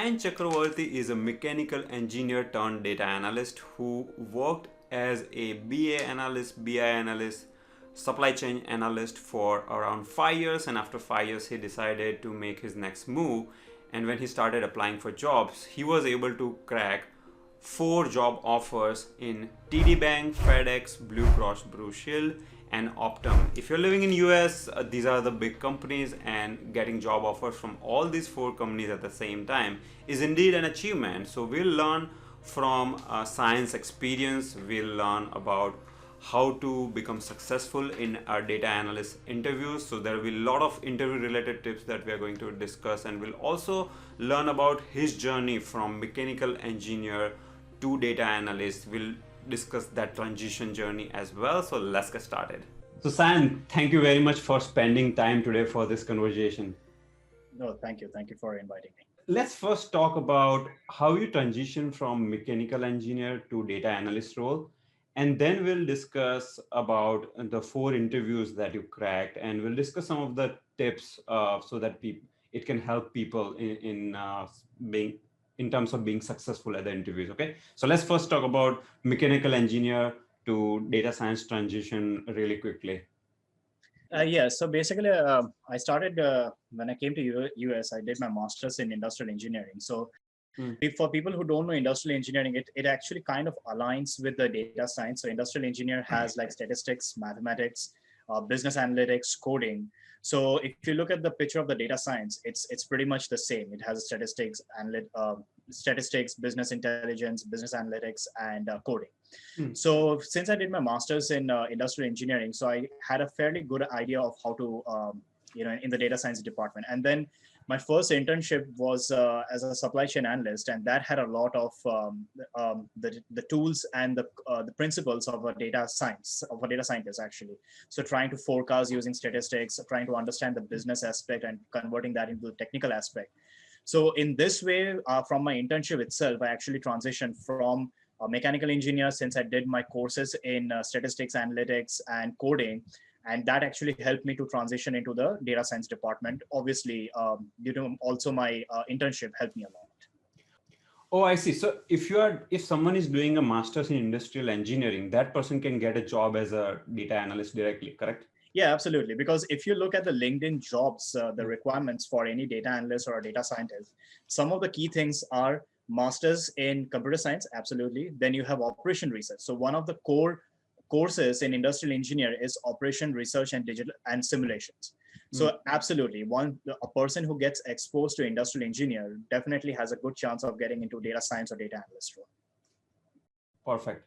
Sayan Chakraborty is a mechanical engineer turned data analyst who worked as a BA analyst, BI analyst, supply chain analyst for around 5 years. And after 5 years, he decided to make his next move. And when he started applying for jobs, he was able to crack four job offers in TD Bank, FedEx, Bluecross Blueshield, and Optum. If you're living in US, these are the big companies, and getting job offers from all these four companies at the same time is indeed an achievement. So we'll learn from science experience. We'll learn about how to become successful in our data analyst interviews. So there will be a lot of interview related tips that we are going to discuss, and we'll also learn about his journey from mechanical engineer to data analyst. We'll discuss that transition journey as well. So let's get started. So San, thank you very much for spending time today for this conversation. No, thank you. Thank you for inviting me. Let's first talk about how you transition from mechanical engineer to data analyst role. And then we'll discuss about the four interviews that you cracked, and we'll discuss some of the tips so that it can help people being in terms of being successful at the interviews. Okay, so let's first talk about mechanical engineer to data science transition really quickly. Yeah, so basically, I started when I came to US. I did my master's in industrial engineering. So for people who don't know industrial engineering, it actually kind of aligns with the data science. So industrial engineer has like statistics, mathematics, business analytics, coding. So if you look at the picture of the data science, it's pretty much the same. It has statistics, business intelligence, business analytics, and coding. So since I did my master's in industrial engineering, so I had a fairly good idea of how to, in the data science department. And then my first internship was as a supply chain analyst, and that had a lot of the tools and the principles of a data scientist actually. So trying to forecast using statistics, trying to understand the business aspect and converting that into the technical aspect. So in this way, from my internship itself, I actually transitioned from a mechanical engineer, since I did my courses in statistics, analytics, and coding. And that actually helped me to transition into the data science department. Obviously, due to also my internship helped me a lot. Oh, I see. So if someone is doing a master's in industrial engineering, that person can get a job as a data analyst directly, correct? Yeah, absolutely. Because if you look at the LinkedIn jobs, the requirements for any data analyst or a data scientist, some of the key things are masters in computer science, absolutely. Then you have operation research. So one of the core courses in industrial engineer is operation research and digital and simulations. So absolutely, a person who gets exposed to industrial engineer definitely has a good chance of getting into data science or data analyst role. Perfect.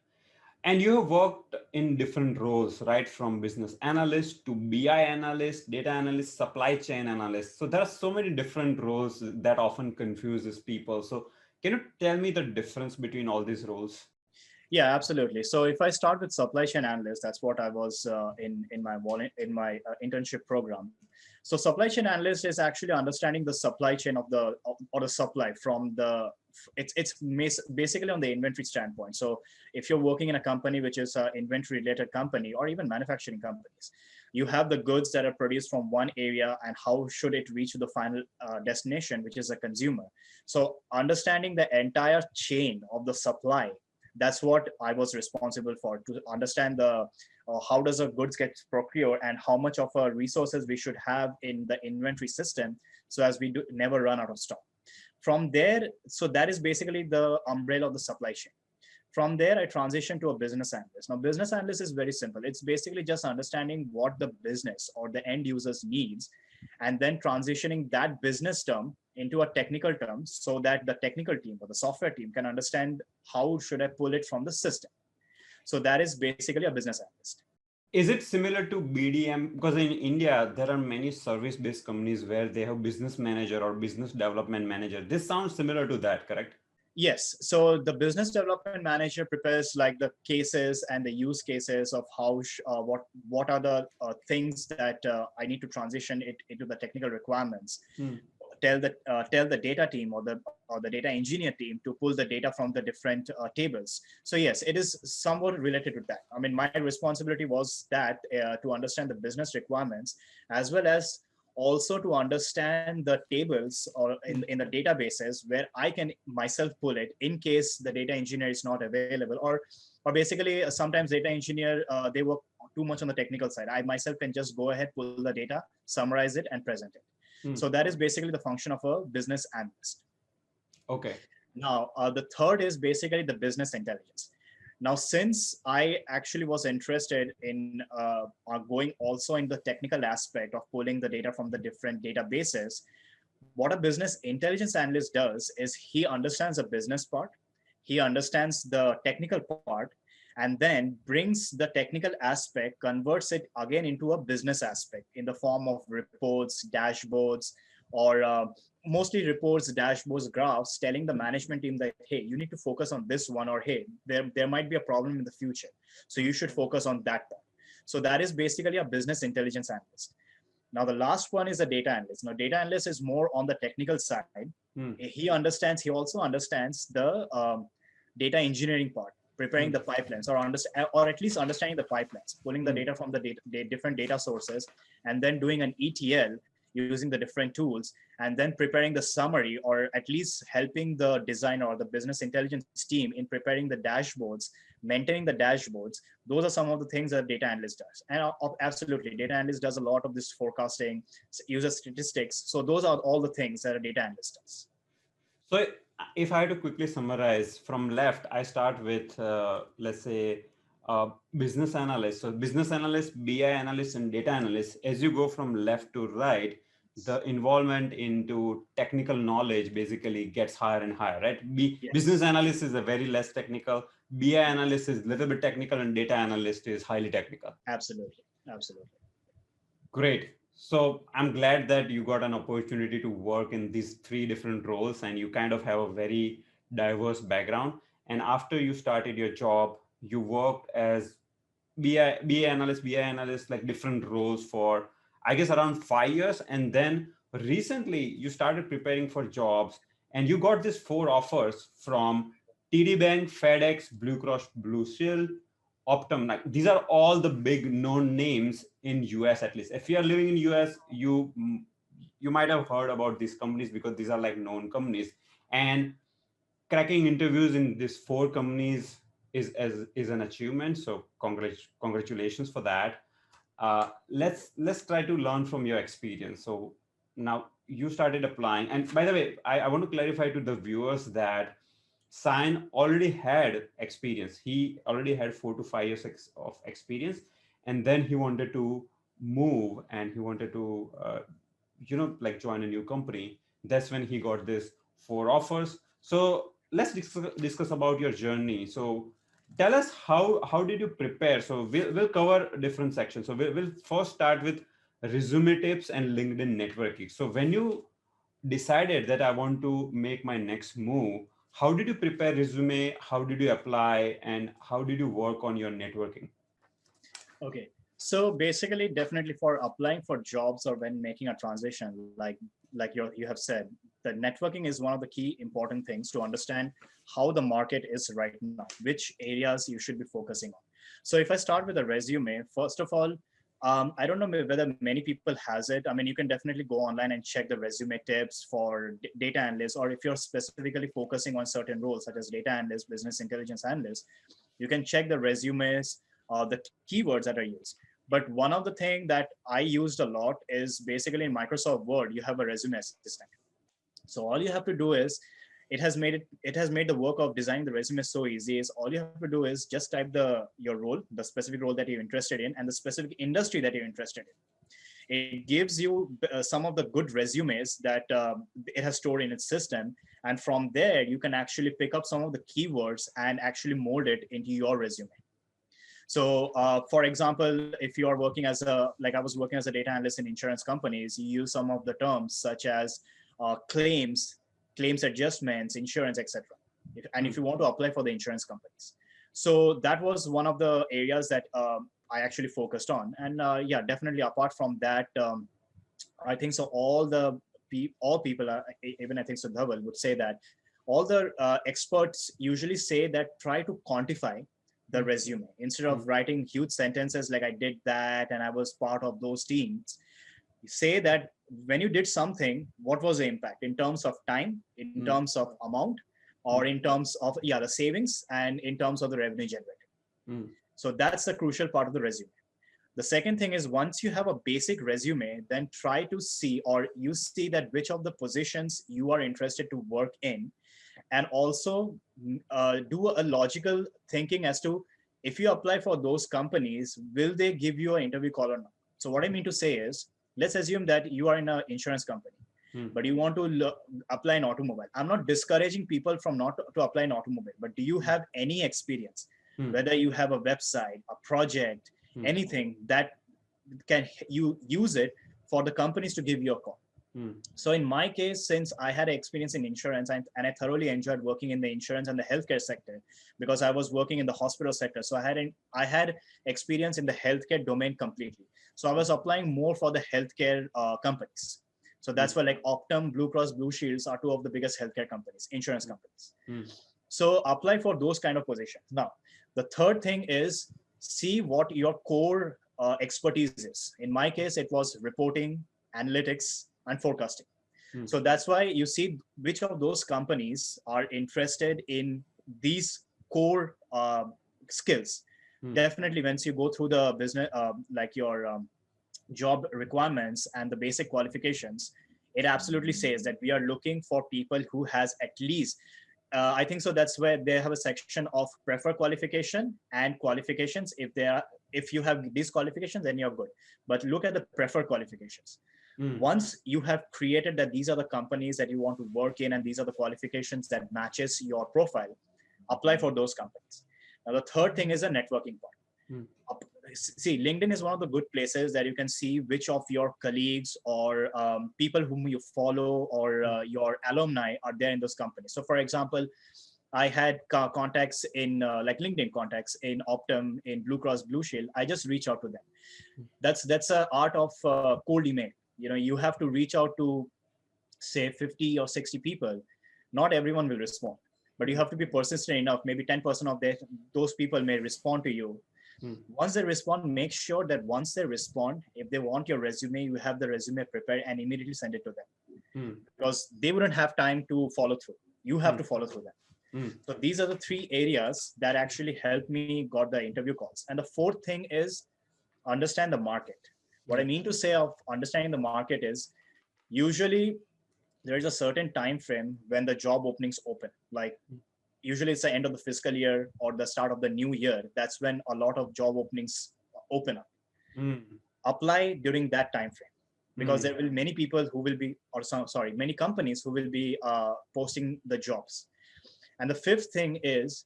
And you have worked in different roles, right? From business analyst to BI analyst, data analyst, supply chain analyst. So there are so many different roles that often confuses people. So can you tell me the difference between all these roles? Yeah, absolutely. So if I start with supply chain analyst, that's what I was in my internship program. So supply chain analyst is actually understanding the supply chain of the supply from the it's basically on the inventory standpoint. So if you're working in a company which is an inventory related company, or even manufacturing companies, you have the goods that are produced from one area and how should it reach to the final destination, which is a consumer. So understanding the entire chain of the supply, that's what I was responsible for, to understand the how does a goods get procured and how much of our resources we should have in the inventory system, so as we never run out of stock. From there, so that is basically the umbrella of the supply chain. From there, I transitioned to a business analyst. Now, business analyst is very simple. It's basically just understanding what the business or the end users needs, and then transitioning that business term into a technical term so that the technical team or the software team can understand how should I pull it from the system. So that is basically a business analyst. Is it similar to BDM? Because in India, there are many service-based companies where they have business manager or business development manager. This sounds similar to that, correct? Yes. So the business development manager prepares like the cases and the use cases of how what are the things that I need to transition it into the technical requirements. Tell the data team or the data engineer team to pull the data from the different tables. So yes, it is somewhat related to that. I mean, my responsibility was that to understand the business requirements, as well as also to understand the tables or in the databases where I can myself pull it in case the data engineer is not available, or basically sometimes data engineer they work too much on the technical side. I myself can just go ahead, pull the data, summarize it, and present it. So that is basically the function of a business analyst. Okay. Now, the third is basically the business intelligence. Now, since I actually was interested in going also in the technical aspect of pulling the data from the different databases, what a business intelligence analyst does is he understands the business part, he understands the technical part, and then brings the technical aspect, converts it again into a business aspect in the form of reports, dashboards, or mostly reports, dashboards, graphs, telling the management team that, hey, you need to focus on this one, or hey, there might be a problem in the future. So you should focus on that part. So that is basically a business intelligence analyst. Now, the last one is a data analyst. Now, data analyst is more on the technical side. He also understands the data engineering part, preparing the pipelines, or at least understanding the pipelines, pulling the data from the different data sources, and then doing an ETL using the different tools, and then preparing the summary, or at least helping the designer or the business intelligence team in preparing the dashboards, maintaining the dashboards. Those are some of the things that data analyst does. And absolutely, data analyst does a lot of this forecasting, user statistics. So those are all the things that a data analyst does. So if I had to quickly summarize from left, I start with, let's say, business analyst. So business analyst, BI analyst, and data analyst. As you go from left to right, the involvement into technical knowledge basically gets higher and higher, right? Business Yes, analyst is a very less technical, BI analyst is a little bit technical, and data analyst is highly technical. absolutely, absolutely. Great. So I'm glad that you got an opportunity to work in these three different roles, and you kind of have a very diverse background. And after you started your job, you worked as BA analyst, like different roles for, I guess, around 5 years. And then recently you started preparing for jobs, and you got these four offers from TD Bank, FedEx, Bluecross Blueshield, Optum. Like, these are all the big known names in US. At least if you are living in US, you might have heard about these companies because these are like known companies. And cracking interviews in these four companies is an achievement. So congratulations for that. Let's try to learn from your experience. So now you started applying, and by the way, I want to clarify to the viewers that Sayan already had experience. He already had 4 to 5 years of experience, and then he wanted to move, and he wanted to like join a new company. That's when he got this four offers. So let's discuss about your journey. So tell us, how did you prepare? So we'll cover different sections. So we'll first start with resume tips and LinkedIn networking. So when you decided that I want to make my next move, how did you prepare resume? How did you apply? And how did you work on your networking? Okay. So basically, definitely for applying for jobs or when making a transition, you have said, the networking is one of the key important things to understand how the market is right now, which areas you should be focusing on. So if I start with a resume, first of all, I don't know whether many people has it. I mean, you can definitely go online and check the resume tips for data analysts, or if you're specifically focusing on certain roles such as data analyst, business intelligence analyst, you can check the resumes, the keywords that are used. But one of the thing that I used a lot is basically in Microsoft Word, you have a resume assistant. So all you have to do is, it has made the work of designing the resume so easy. Is all you have to do is just type your role, the specific role that you're interested in, and the specific industry that you're interested in. It gives you some of the good resumes that it has stored in its system, and from there you can actually pick up some of the keywords and actually mold it into your resume. So, for example, if you are working like I was working as a data analyst in insurance companies, you use some of the terms such as claims adjustments, insurance, etc. And if you want to apply for the insurance companies, so that was one of the areas that I actually focused on. And yeah, definitely apart from that, I think so. All people, even I think so, Dhaval would say that all the experts usually say that try to quantify the resume instead of writing huge sentences like I did that and I was part of those teams. Say that when you did something, what was the impact in terms of time, in terms of amount, or in terms of the savings, and in terms of the revenue generated. So that's the crucial part of the resume. The second thing is, once you have a basic resume, then try to see, or you see that which of the positions you are interested to work in, and also do a logical thinking as to, if you apply for those companies, will they give you an interview call or not? So what I mean to say is, let's assume that you are in an insurance company, but you want to apply an automobile. I'm not discouraging people from not to apply an automobile, but do you have any experience, whether you have a website, a project, anything that can you use it for the companies to give you a call? So in my case, since I had experience in insurance, and I thoroughly enjoyed working in the insurance and the healthcare sector, because I was working in the hospital sector. So I had experience in the healthcare domain completely. So I was applying more for the healthcare companies. So that's why like Optum, Bluecross Blueshields are two of the biggest healthcare companies, insurance companies. So apply for those kind of positions. Now, the third thing is, see what your core expertise is. In my case, it was reporting, analytics, and forecasting. So that's why you see which of those companies are interested in these core skills. Definitely, once you go through the business, like your job requirements and the basic qualifications, it absolutely says that we are looking for people who has at least, I think so that's where they have a section of prefer qualification and qualifications. If you have these qualifications, then you're good. But look at the prefer qualifications. Once you have created that these are the companies that you want to work in, and these are the qualifications that matches your profile, apply for those companies. Now, the third thing is a networking part. See, LinkedIn is one of the good places that you can see which of your colleagues or people whom you follow or your alumni are there in those companies. So for example, I had contacts in like LinkedIn contacts in Optum, in Bluecross Blueshield. I just reach out to them. That's an art of cold email. You have to reach out to say 50 or 60 people. Not everyone will respond, but you have to be persistent enough. Maybe 10% of those people may respond to you. Once they respond, make sure that once they respond, if they want your resume, you have the resume prepared and immediately send it to them, because they wouldn't have time to follow through. You have to follow through them. So these are the three areas that actually helped me got the interview calls. And the fourth thing is understand the market. What I mean to say of understanding the market is, usually there is a certain time frame when the job openings open. Like usually it's the end of the fiscal year or the start of the new year. That's when a lot of job openings open up. Apply during that time frame, because there will be many people who will be, many companies who will be posting the jobs. And the fifth thing is,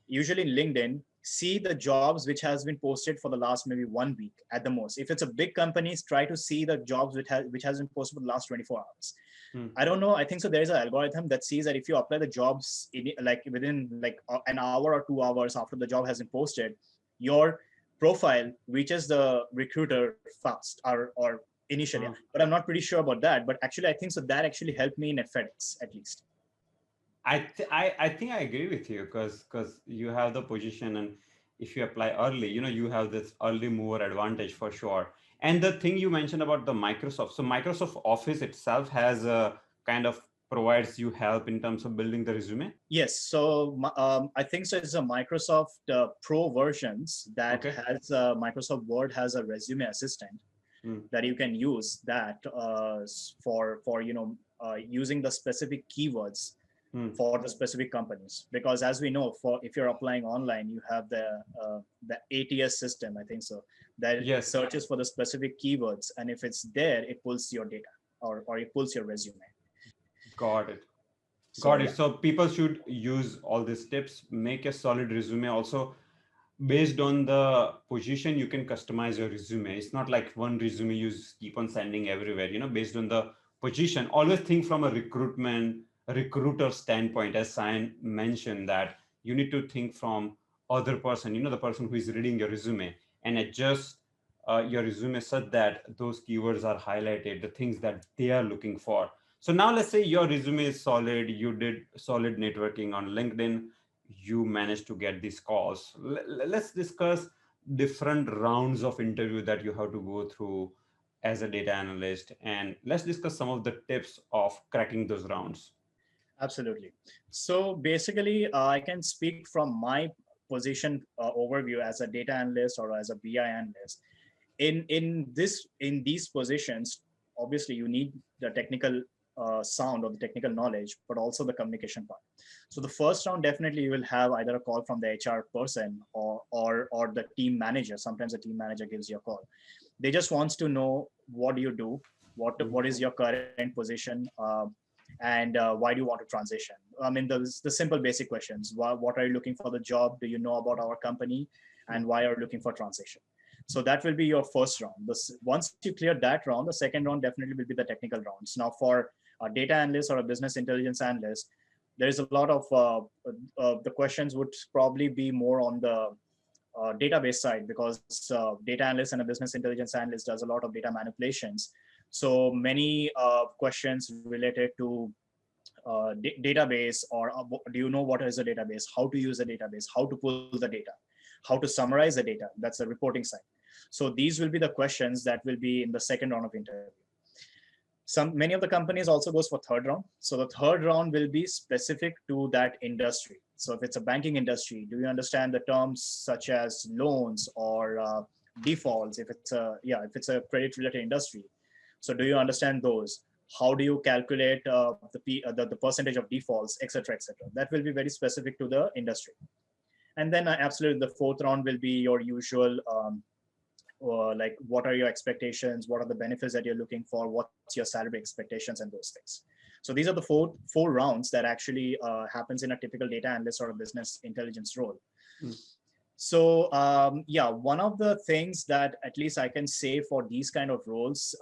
usually in LinkedIn, see the jobs which has been posted for the last maybe 1 week at the most. If it's a big company, try to see the jobs which has been posted for the last 24 hours. I don't know. I think so. There is an algorithm that sees that if you apply the jobs within an hour or 2 hours after the job has been posted, your profile reaches the recruiter fast or initially. But I'm not pretty sure about that. But actually, I think so that actually helped me in at FedEx at least. I think I agree with you, because you have the position, and if you apply early, you have this early mover advantage for sure. And the thing you mentioned about the Microsoft, so Microsoft Office itself has a kind of provides you help in terms of building the resume. Yes, so I think so. It's a Microsoft Pro versions that has Microsoft Word has a resume assistant that you can use that for using the specific keywords for the specific companies. Because as we know, if you're applying online, you have the ATS system, I think so, that searches for the specific keywords, and if it's there, it pulls your data or it pulls your resume. Got it. Got it. So people should use all these tips, make a solid resume. Also, based on the position, you can customize your resume. It's not like one resume you keep on sending everywhere, based on the position. Always think from a recruiter standpoint, as Sayan mentioned, that you need to think from other person, the person who is reading your resume, and adjust your resume such that those keywords are highlighted, the things that they are looking for. So now let's say your resume is solid, you did solid networking on LinkedIn, you managed to get these calls. Let's discuss different rounds of interview that you have to go through. as a data analyst, and let's discuss some of the tips of cracking those rounds. Absolutely. So basically, I can speak from my position overview as a data analyst or as a BI analyst. In these positions, obviously you need the technical sound or the technical knowledge, but also the communication part. So the first round, definitely you will have either a call from the HR person or the team manager. Sometimes the team manager gives you a call. They just wants to know what do you do, what is your current position, and why do you want to transition. I mean, the simple basic questions. What are you looking for the job? Do you know about our company? And why are you looking for transition? So that will be your first round. Once you clear that round, the second round definitely will be the technical rounds. Now, for a data analyst or a business intelligence analyst, there is a lot of the questions would probably be more on the database side, because data analyst and a business intelligence analyst does a lot of data manipulations. So many questions related to database, or do you know what is a database, how to use a database, how to pull the data, how to summarize the data. That's the reporting side. So these will be the questions that will be in the second round of interview. Many of the companies also goes for third round. So the third round will be specific to that industry. So if it's a banking industry, do you understand the terms such as loans or defaults? If it's a credit related industry, so do you understand those? How do you calculate the percentage of defaults, etc., etc.? That will be very specific to the industry. And then absolutely the fourth round will be your usual like what are your expectations, what are the benefits that you're looking for, what's your salary expectations, and those things. So these are the four rounds that actually happens in a typical data analyst or a business intelligence role. Mm. So one of the things that at least I can say for these kind of roles,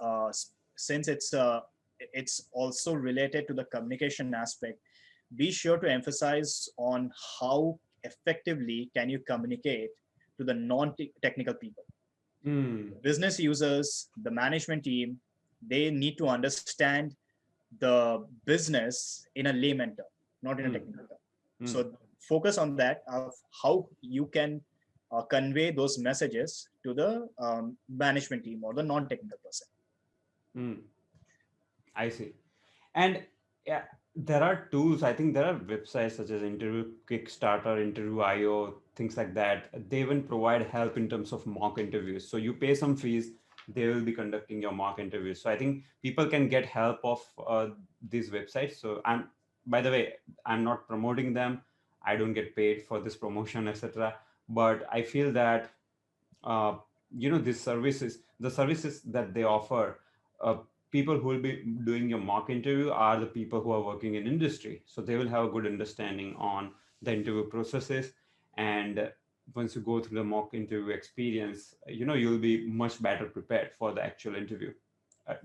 since it's also related to the communication aspect, be sure to emphasize on how effectively can you communicate to the non-technical people. Business users, the management team, they need to understand the business in a layman term, not in a technical term. So focus on that of how you can convey those messages to the management team or the non-technical person. I see. And yeah, there are tools. I think there are websites such as Interview Kickstarter, Interview IO, things like that. They even provide help in terms of mock interviews. So you pay some fees, they will be conducting your mock interviews. So I think people can get help of these websites. So by the way, I'm not promoting them. I don't get paid for this promotion, etc. But I feel that uh, these services, the services that they offer, uh, people who will be doing your mock interview are the people who are working in industry, so they will have a good understanding on the interview processes. And once you go through the mock interview experience, you'll be much better prepared for the actual interview.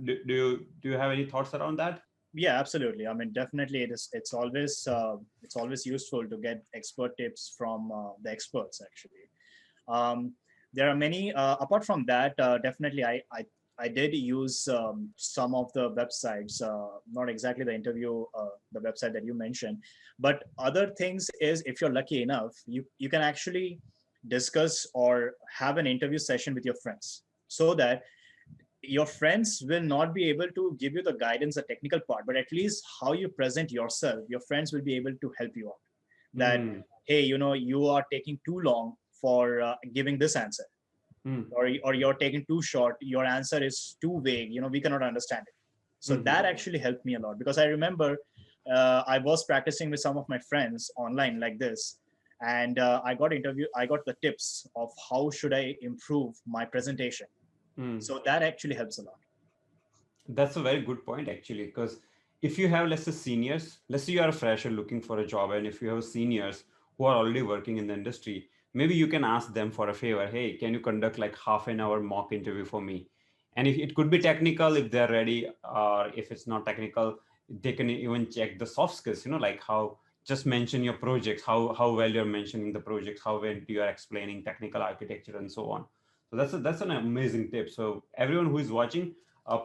Do you have any thoughts around that? Yeah, absolutely. I mean, definitely it's always useful to get expert tips from the experts actually. um, there are many apart from that, definitely I did use some of the websites, not exactly the interview the website that you mentioned, but other things is, if you're lucky enough, you can actually discuss or have an interview session with your friends, so that your friends will not be able to give you the guidance, the technical part, but at least how you present yourself, your friends will be able to help you out. That, Mm. hey, you are taking too long for giving this answer, Mm. or you're taking too short, your answer is too vague, we cannot understand it. So Mhm. that actually helped me a lot, because I remember I was practicing with some of my friends online like this, and I got the tips of how should I improve my presentation. Mm. So that actually helps a lot. That's a very good point, actually, because if you have, let's say, seniors, let's say you are a fresher looking for a job, and if you have seniors who are already working in the industry, maybe you can ask them for a favor. Hey, can you conduct like half an hour mock interview for me? And if it could be technical, if they're ready, or if it's not technical, they can even check the soft skills, like how just mention your projects, how well you're mentioning the projects, how well you are explaining technical architecture and so on. So that's an amazing tip. So everyone who is watching,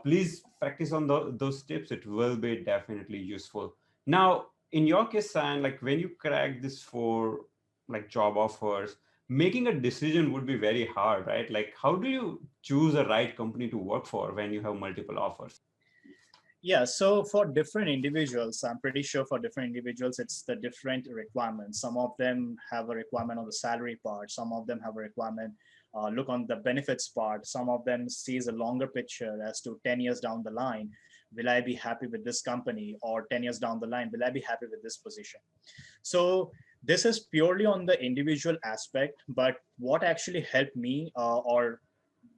please practice on those tips. It will be definitely useful. Now, in your case, Sayan, like when you crack this for like job offers, making a decision would be very hard, right? Like, how do you choose a right company to work for when you have multiple offers? Yeah, so for different individuals, I'm pretty sure for different individuals, it's the different requirements. Some of them have a requirement on the salary part. Some of them have a requirement, look on the benefits part. Some of them sees a longer picture as to 10 years down the line, will I be happy with this company? Or 10 years down the line, will I be happy with this position? So this is purely on the individual aspect, but what actually helped me or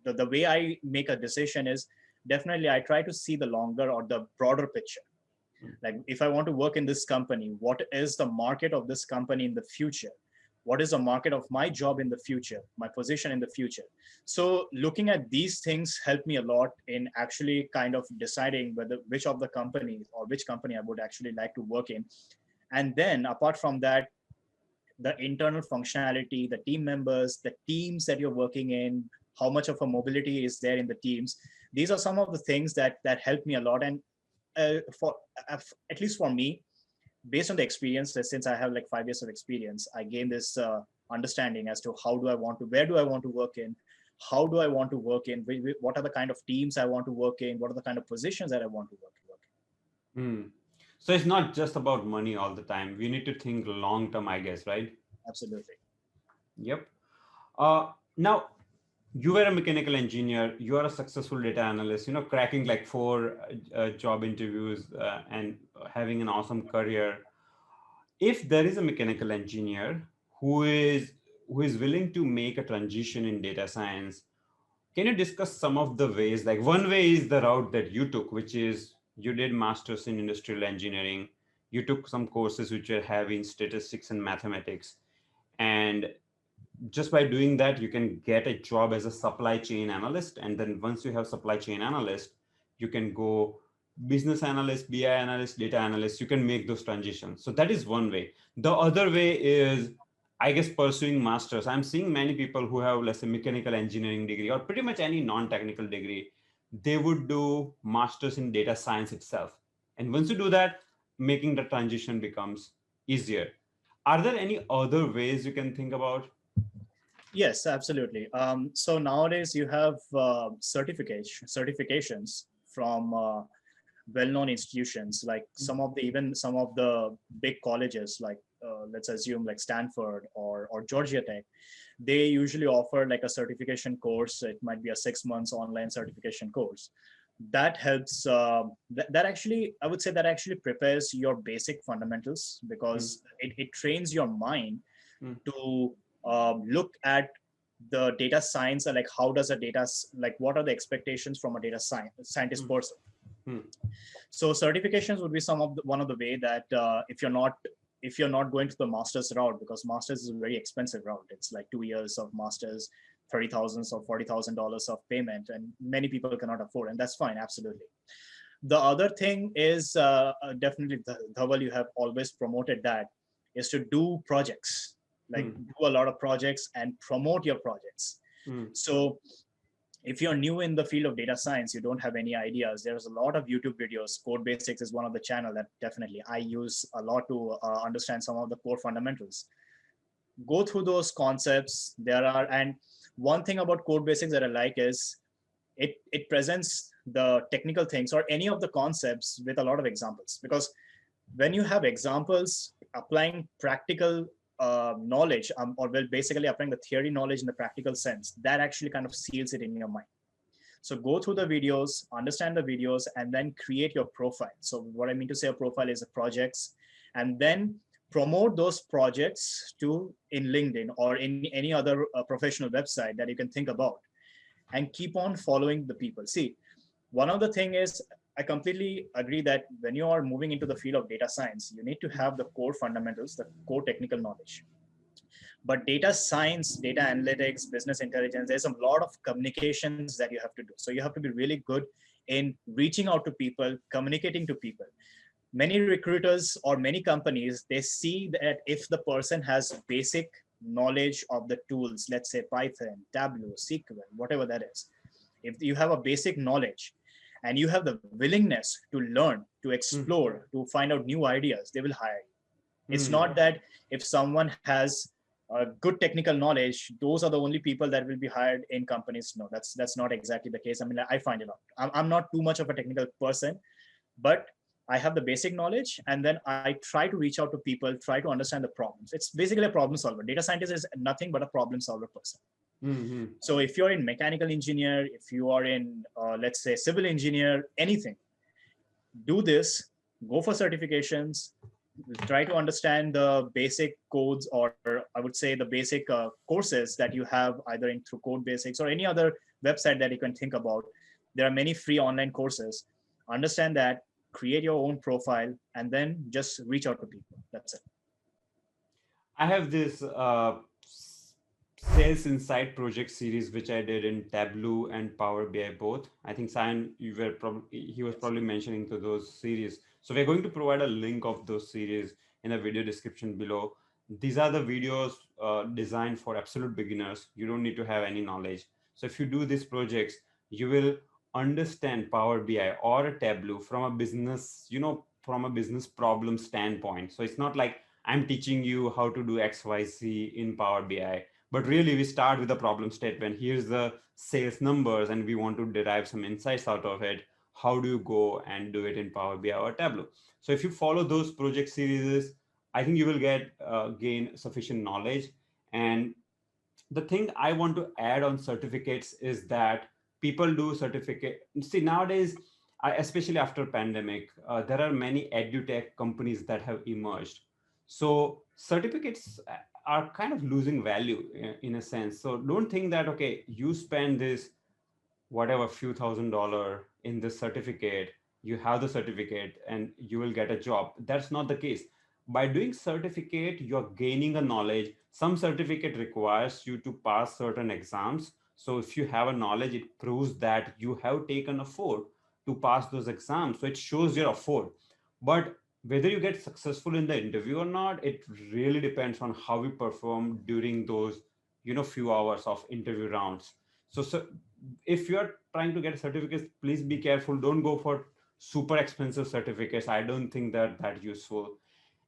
the way I make a decision is definitely I try to see the longer or the broader picture. Like if I want to work in this company, what is the market of this company in the future? What is the market of my job in the future, my position in the future? So looking at these things helped me a lot in actually kind of deciding whether which of the companies or which company I would actually like to work in. And then apart from that, the internal functionality, the team members, the teams that you're working in, how much of a mobility is there in the teams. These are some of the things that helped me a lot. And for at least for me, based on the experience, since I have like 5 years of experience, I gained this understanding as to how do I want to, where do I want to work in, how do I want to work in, what are the kind of teams I want to work in, what are the kind of positions that I want to work in. Hmm. So it's not just about money all the time. We need to think long term, I guess, right? Absolutely. Yep. Now, you were a mechanical engineer. You are a successful data analyst. You know, cracking like four job interviews and having an awesome career. If there is a mechanical engineer who is who is willing to make a transition in data science, can you discuss some of the ways? Like one way is the route that you took, which is you did masters in industrial engineering. You took some courses which were heavy in statistics and mathematics, and just by doing that you can get a job as a supply chain analyst. And then once you have supply chain analyst, you can go business analyst, BI analyst, data analyst. You can make those transitions. So that is one way. The other way is, I guess, pursuing masters. I'm seeing many people who have, let's say, mechanical engineering degree or pretty much any non-technical degree. They would do masters in data science itself, and once you do that, making the transition becomes easier. Are there any other ways you can think about? Yes, absolutely. So nowadays you have certifications from well-known institutions, like some of the big colleges, like let's assume like Stanford or Georgia Tech. They usually offer like a certification course. It might be a 6 months online certification course. That helps. That actually, I would say that actually prepares your basic fundamentals Mm, because it trains your mind mm, to look at the data science and like how does a like what are the expectations from a scientist mm, person. mm, So certifications would be one of the way that if you're not going to the master's route, because master's is a very expensive route. It's like 2 years of master's, 30,000 or $40,000 of payment, and many people cannot afford, and that's fine, absolutely. The other thing is definitely Dhaval, you have always promoted that, is to do projects, like mm, do a lot of projects and promote your projects. mm, So if you're new in the field of data science, you don't have any ideas, there's a lot of YouTube videos. Code Basics is one of the channel that definitely I use a lot to understand some of the core fundamentals. Go through those concepts. There are, and one thing about Code Basics that I like is it presents the technical things or any of the concepts with a lot of examples, because when you have examples applying practical knowledge, or well basically applying the theory knowledge in the practical sense, that actually kind of seals it in your mind. So go through the videos, understand the videos, and then create your profile. So what I mean to say a profile is the projects, and then promote those projects to in LinkedIn or in any other professional website that you can think about, and keep on following the people. See, one of the thing is, I completely agree that when you are moving into the field of data science, you need to have the core fundamentals, the core technical knowledge. But data science, data analytics, business intelligence, there's a lot of communications that you have to do. So you have to be really good in reaching out to people, communicating to people. Many recruiters or many companies, they see that if the person has basic knowledge of the tools, let's say Python, Tableau, SQL, whatever that is, if you have a basic knowledge and you have the willingness to learn, to mm, explore, to find out new ideas, they will hire you. It's mm, not that if someone has good technical knowledge, those are the only people that will be hired in companies. No, that's not exactly the case. I mean, I find it out. I'm not too much of a technical person, but I have the basic knowledge, and then I try to reach out to people, try to understand the problems. It's basically a problem solver. Data scientist is nothing but a problem solver person. Mm-hmm. So if you're in mechanical engineer, if you are in, let's say, civil engineer, anything, do this, go for certifications, try to understand the basic codes, or I would say the basic courses that you have either in through Code Basics or any other website that you can think about. There are many free online courses. Understand that, create your own profile, and then just reach out to people. That's it. I have this sales insight project series which I did in Tableau and Power BI both. I think Sayan, he was Yes. probably mentioning to those series. So we're going to provide a link of those series in the video description below. These are the videos designed for absolute beginners. You don't need to have any knowledge. So if you do these projects, you will understand Power BI or a Tableau from a business, from a business problem standpoint. So it's not like I'm teaching you how to do XYZ in Power BI. But really, we start with a problem statement. Here's the sales numbers, and we want to derive some insights out of it. How do you go and do it in Power BI or Tableau? So if you follow those project series, I think you will gain sufficient knowledge. And the thing I want to add on certificates is that people do certificate. See, nowadays, especially after pandemic, there are many edutech companies that have emerged. So certificates are kind of losing value in a sense. So don't think that, okay, you spend this whatever few $1,000 in this certificate, you have the certificate and you will get a job. That's not the case. By doing certificate, you're gaining a knowledge. Some certificate requires you to pass certain exams. So if you have a knowledge, it proves that you have taken effort to pass those exams. So it shows your effort. But whether you get successful in the interview or not, it really depends on how you perform during those, few hours of interview rounds. So if you're trying to get certificates, please be careful. Don't go for super expensive certificates. I don't think that useful.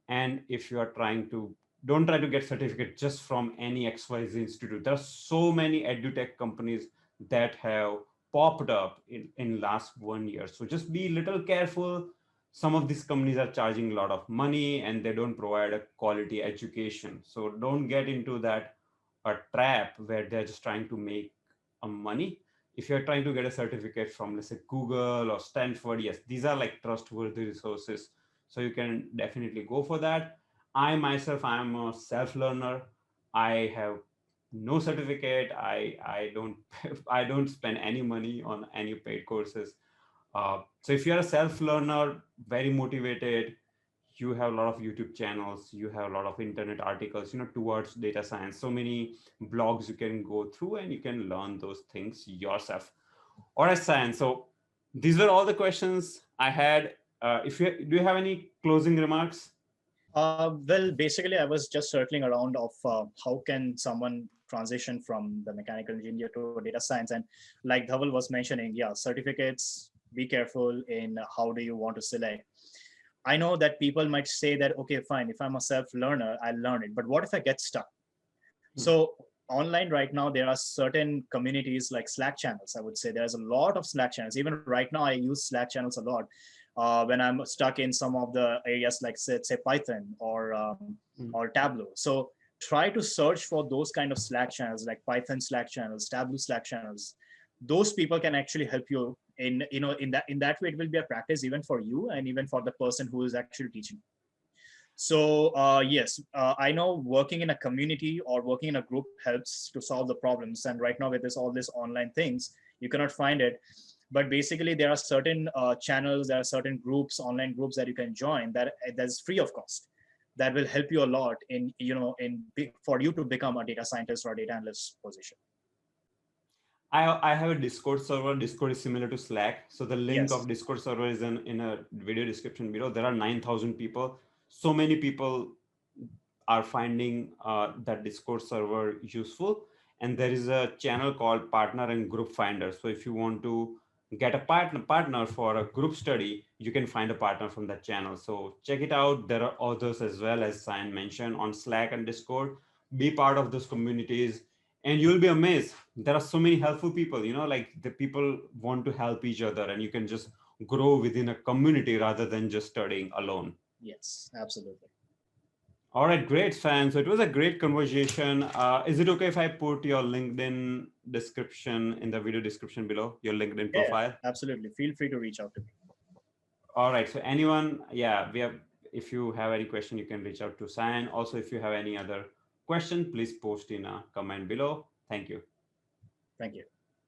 And if you are trying to, don't try to get certificate just from any XYZ institute. There are so many edutech companies that have popped up in last 1 year. So just be a little careful. Some of these companies are charging a lot of money and they don't provide a quality education. So don't get into that a trap where they're just trying to make a money. If you're trying to get a certificate from, let's say, Google or Stanford, yes, these are like trustworthy resources, so you can definitely go for that. I myself, I am a self learner. I have no certificate. I don't I don't spend any money on any paid courses. So if you're a self learner, very motivated, you have a lot of YouTube channels, you have a lot of internet articles, towards data science. So many blogs you can go through and you can learn those things yourself. All right, Sayan. So these were all the questions I had. If you do, you have any closing remarks? Well, basically, I was just circling around of how can someone transition from the mechanical engineer to data science, and like Dhaval was mentioning, yeah, certificates. Be careful in how do you want to select. I know that people might say that, okay, fine, if I'm a self learner, I'll learn it. But what if I get stuck? So online right now, there are certain communities like Slack channels. I would say there's a lot of Slack channels. Even right now, I use Slack channels a lot when I'm stuck in some of the areas like say Python or Tableau. So try to search for those kind of Slack channels like Python Slack channels, Tableau Slack channels. Those people can actually help you in that way. It will be a practice even for you and even for the person who is actually teaching. So yes, I know working in a community or working in a group helps to solve the problems. And right now with this all these online things, you cannot find it. But basically, there are certain channels, there are certain groups, online groups that you can join that's free of cost. That will help you a lot for you to become a data scientist or a data analyst position. I have a Discord server. Discord is similar to Slack. So the link Yes. of Discord server is in a video description below. There are 9,000 people. So many people are finding that Discord server useful. And there is a channel called Partner and Group Finder. So if you want to get a partner for a group study, you can find a partner from that channel. So check it out. There are others as well, as Sayan mentioned, on Slack and Discord. be part of those communities, and you'll be amazed. There are so many helpful people, like the people want to help each other, and you can just grow within a community rather than just studying alone. Yes, absolutely. All right, great, Fan. So it was a great conversation. Is it okay if I put your LinkedIn description in the video description below, your LinkedIn Yeah, profile? absolutely. Feel free to reach out to me. All right. So anyone, yeah, we have. If you have any question, you can reach out to Sayan. Also, if you have any other question, please post in a comment below. Thank you. Thank you.